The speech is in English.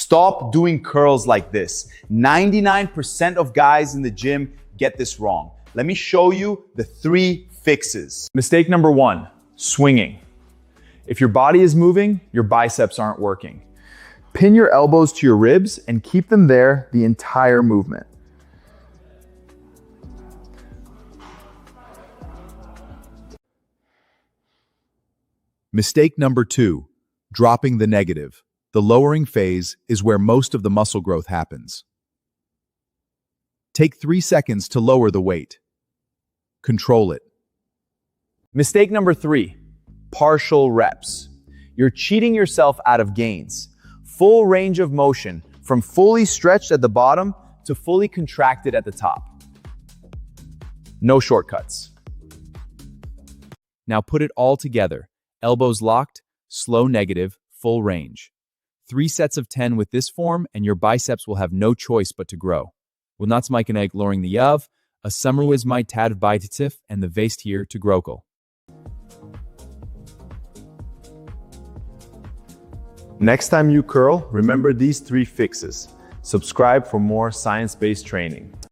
Stop doing curls like this. 99% of guys in the gym get this wrong. Let me show you the 3 fixes. Mistake number 1, swinging. If your body is moving, your biceps aren't working. Pin your elbows to your ribs and keep them there the entire movement. Mistake number 2, dropping the negative. The lowering phase is where most of the muscle growth happens. Take 3 seconds to lower the weight. Control it. Mistake number 3, partial reps. You're cheating yourself out of gains. Full range of motion from fully stretched at the bottom to fully contracted at the top. No shortcuts. Now put it all together. Elbows locked, slow negative, full range. 3 sets of 10 with this form and your biceps will have no choice but to grow. Will not smike an egg lowering the yav, a summer was my tad biceps and the vast here to grokel. Next time you curl, remember these 3 fixes. Subscribe for more science-based training.